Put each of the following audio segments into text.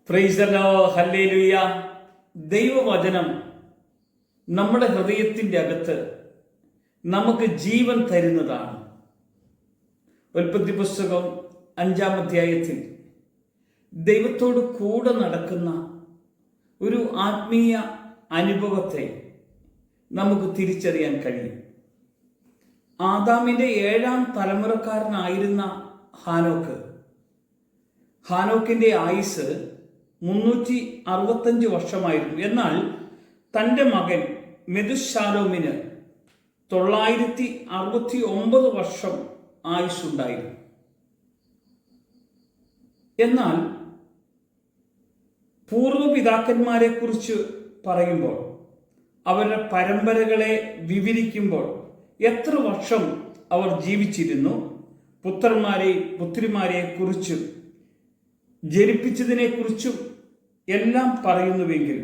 Praise the Lord, hallelujah. ദൈവവചനം നമ്മുടെ ഹൃദയത്തിൻ്റെ അകത്ത് നമുക്ക് ജീവൻ തരുന്നതാണ്. ഉൽപ്പത്തി പുസ്തകം 5-ാം അധ്യായത്തിൽ ദൈവത്തോട് കൂടെ നടക്കുന്ന ഒരു ആത്മീയ അനുഭവത്തെ നമുക്ക് തിരിച്ചറിയാൻ കഴിയും. ആദാമിൻ്റെ 7-ാം തലമുറക്കാരനായിരുന്ന ഹാനോക്കിൻ്റെ ആയുസ് 365 വർഷമായിരുന്നു. എന്നാൽ തൻ്റെ മകൻ മെതുശാലോമിന് 969 വർഷം ആയുസ്സുണ്ടായിരുന്നു. എന്നാൽ പൂർവ്വപിതാക്കന്മാരെ കുറിച്ച് പറയുമ്പോൾ, അവരുടെ പരമ്പരകളെ വിവരിക്കുമ്പോൾ എത്ര വർഷം അവർ ജീവിച്ചിരുന്നു, പുത്രിമാരെ കുറിച്ചും ജനിപ്പിച്ചതിനെ കുറിച്ചും എല്ലാം പറയുന്നുവെങ്കിൽ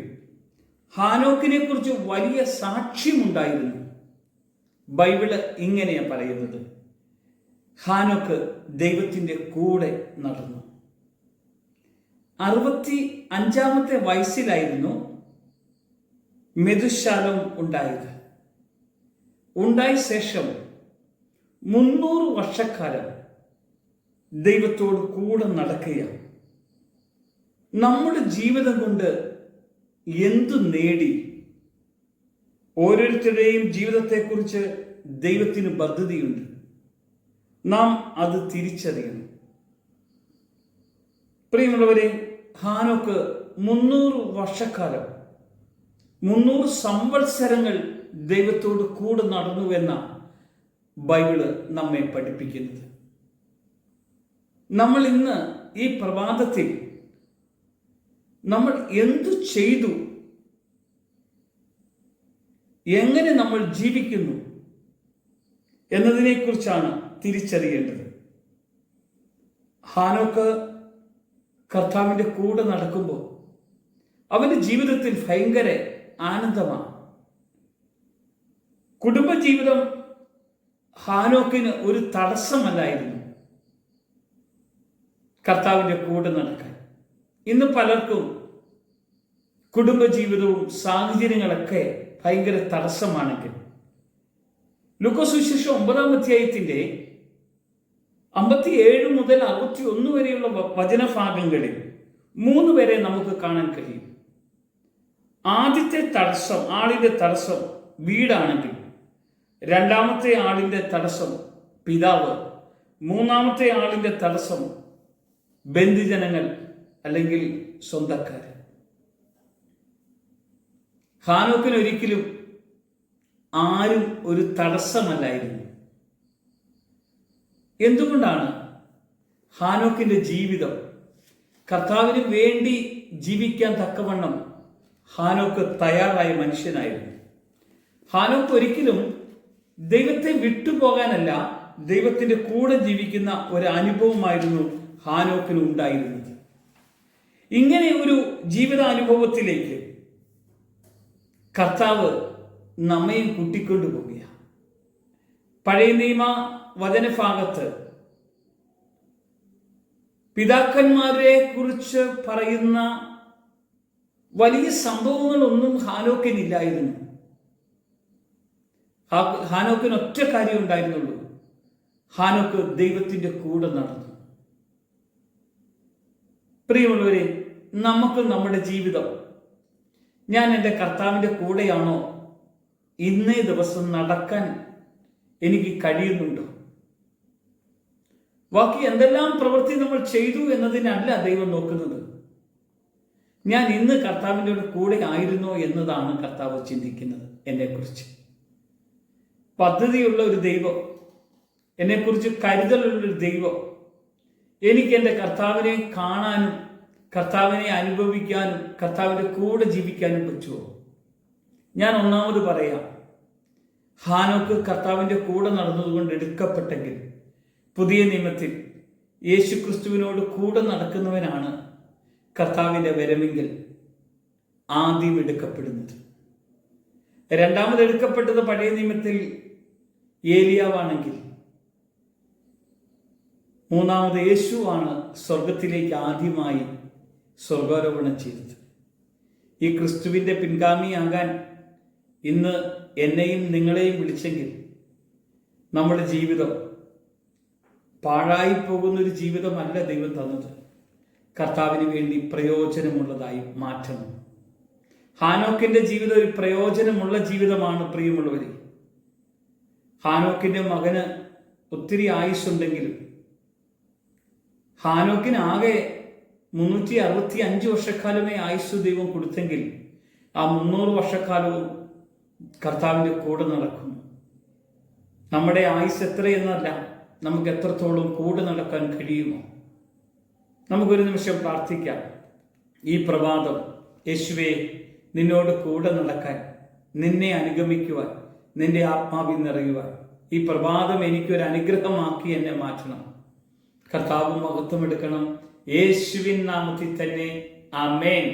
ഹാനോക്കിനെ കുറിച്ച് വലിയ സാക്ഷ്യമുണ്ടായിരുന്നു. ബൈബിള് ഇങ്ങനെയാണ് പറയുന്നത്: ഹാനോക്ക് ദൈവത്തിൻ്റെ കൂടെ നടന്നു. 65-ാമത്തെ വയസ്സിലായിരുന്നു മെതുശാലോം ഉണ്ടായ ശേഷം 300 വർഷക്കാലം ദൈവത്തോട് കൂടെ നടക്കുകയാണ്. നമ്മുടെ ജീവിതം കൊണ്ട് എന്തു നേടി? ഓരോരുത്തരുടെയും ജീവിതത്തെക്കുറിച്ച് ദൈവത്തിന് പദ്ധതിയുണ്ട്. നാം അത് തിരിച്ചറിയണം. പ്രിയമുള്ളവരെ, ഹാനോക്ക് 300 വർഷക്കാലം 300 സംവത്സരങ്ങൾ ദൈവത്തോട് കൂടെ നടന്നുവെന്ന ബൈബിള് നമ്മെ പഠിപ്പിക്കുന്നത്. നമ്മൾ ഇന്ന് ഈ പ്രഭാതത്തിൽ നമ്മൾ എന്തു ചെയ്തു, എങ്ങനെ നമ്മൾ ജീവിക്കുന്നു എന്നതിനെക്കുറിച്ചാണ് തിരിച്ചറിയേണ്ടത്. ഹാനോക്ക് കർത്താവിൻ്റെ കൂടെ നടക്കുമ്പോൾ അവൻ്റെ ജീവിതത്തിൽ ഭയങ്കര ആനന്ദമാണ്. കുടുംബജീവിതം ഹാനോക്കിന് ഒരു തടസ്സമല്ലായിരുന്നു കർത്താവിൻ്റെ കൂടെ നടക്കാൻ. ഇന്ന് പലർക്കും കുടുംബജീവിതവും സാഹചര്യങ്ങളൊക്കെ ഭയങ്കര തടസ്സമാണെങ്കിൽ, ലൂക്കോസ് സുവിശേഷം 9-ാം അധ്യായത്തിൻ്റെ 57 മുതൽ 61 വരെയുള്ള വചനഭാഗങ്ങളിൽ 3 പേരെ നമുക്ക് കാണാൻ കഴിയും. ആദ്യത്തെ ആളിന്റെ തടസ്സം വീടാണെങ്കിൽ, രണ്ടാമത്തെ ആളിന്റെ തടസ്സം പിതാവ്, മൂന്നാമത്തെ ആളിന്റെ തടസ്സം ബന്ധുജനങ്ങൾ അല്ലെങ്കിൽ സ്വന്തക്കാർ. ഹാനോക്കിന് ഒരിക്കലും ആരും ഒരു തടസ്സമല്ലായിരുന്നു. എന്തുകൊണ്ടാണ്? ഹാനോക്കിന്റെ ജീവിതം കർത്താവിന് വേണ്ടി ജീവിക്കാൻ തക്കവണ്ണം ഹാനോക്ക് തയ്യാറായ മനുഷ്യനായിരുന്നു. ഹാനോക്ക് ഒരിക്കലും ദൈവത്തെ വിട്ടുപോകാനല്ല, ദൈവത്തിന്റെ കൂടെ ജീവിക്കുന്ന ഒരു അനുഭവമായിരുന്നു ഹാനോക്കിന് ഉണ്ടായിരുന്നത്. ഇങ്ങനെ ഒരു ജീവിതാനുഭവത്തിലേക്ക് കർത്താവ് നമ്മയും കൂട്ടിക്കൊണ്ടുപോവുകയാണ്. പഴയ നിയമ വചനഭാഗത്ത് പിതാക്കന്മാരെ കുറിച്ച് പറയുന്ന വലിയ സംഭവങ്ങളൊന്നും ഹാനോക്കിനില്ലായിരുന്നു. ഹാനോക്കിന് ഒറ്റ കാര്യം ഉണ്ടായിരുന്നുള്ളൂ: ഹാനോക്ക് ദൈവത്തിന്റെ കൂടെ നടന്നു. പ്രിയമുള്ളവരെ, നമുക്ക് നമ്മുടെ ജീവിതം, ഞാൻ എൻ്റെ കർത്താവിൻ്റെ കൂടെയാണോ, ഇന്നേ ദിവസം നടക്കാൻ എനിക്ക് കഴിയുന്നുണ്ടോ? ബാക്കി എന്തെല്ലാം പ്രവൃത്തി നമ്മൾ ചെയ്തു എന്നതിനല്ല ദൈവം നോക്കുന്നത്. ഞാൻ ഇന്ന് കർത്താവിൻ്റെ കൂടെ ആയിരുന്നോ എന്നതാണ് കർത്താവ് ചിന്തിക്കുന്നത്. എന്നെക്കുറിച്ച് പദ്ധതിയുള്ള ഒരു ദൈവം, എന്നെക്കുറിച്ച് കരുതലുള്ളൊരു ദൈവം, എനിക്ക് എൻ്റെ കർത്താവിനെ കാണാനും കർത്താവിനെ അനുഭവിക്കാനും കർത്താവിൻ്റെ കൂടെ ജീവിക്കാനും പറ്റുമോ? ഞാൻ ഒന്നാമത് പറയാം, ഹാനോക്ക് കർത്താവിൻ്റെ കൂടെ നടന്നതുകൊണ്ട് എടുക്കപ്പെട്ടെങ്കിൽ, പുതിയ നിയമത്തിൽ യേശുക്രിസ്തുവിനോട് കൂടെ നടക്കുന്നവനാണ് കർത്താവിൻ്റെ വരമെങ്കിൽ ആദ്യം എടുക്കപ്പെടുന്നത്. രണ്ടാമത് എടുക്കപ്പെട്ടത് പഴയ നിയമത്തിൽ ഏലിയാവാണെങ്കിൽ, മൂന്നാമത് യേശുവാണ് സ്വർഗത്തിലേക്ക് ആദ്യമായി സ്വർഗാരോപണം ചെയ്തത്. ഈ ക്രിസ്തുവിൻ്റെ പിൻഗാമിയാകാൻ ഇന്ന് എന്നെയും നിങ്ങളെയും വിളിച്ചെങ്കിൽ നമ്മുടെ ജീവിതം പാഴായി പോകുന്നൊരു ജീവിതമല്ല ദൈവം തന്നത്. കർത്താവിന് വേണ്ടി പ്രയോജനമുള്ളതായി മാറ്റണം. ഹാനോക്കിന്റെ ജീവിതം ഒരു പ്രയോജനമുള്ള ജീവിതമാണ് പ്രിയമുള്ളവരെ. ഹാനോക്കിന്റെ മകന് ഒത്തിരി ആയുസ്സുണ്ടെങ്കിലും ഹാനോക്കിന് ആകെ 365 വർഷക്കാലമേ ആയുസ് ദൈവം കൊടുത്തെങ്കിൽ ആ 300 വർഷക്കാലവും കർത്താവിൻ്റെ കൂടെ നടക്കുന്നു. നമ്മുടെ ആയുസ് എത്രയെന്നല്ല, നമുക്ക് എത്രത്തോളം കൂടെ നടക്കാൻ കഴിയുമോ? നമുക്കൊരു നിമിഷം പ്രാർത്ഥിക്കാം. ഈ പ്രഭാതം യേശുവേ, നിന്നോട് കൂടെ നടക്കാൻ, നിന്നെ അനുഗമിക്കുവാൻ, നിന്റെ ആത്മാവിൽ നിറയുവാൻ ഈ പ്രഭാതം എനിക്കൊരു അനുഗ്രഹമാക്കി എന്നെ മാറ്റണം. കർത്താവ് മഹത്വം എടുക്കണം. യേശുവിൻ നാമത്തിൽ തന്നെ ആമേൻ.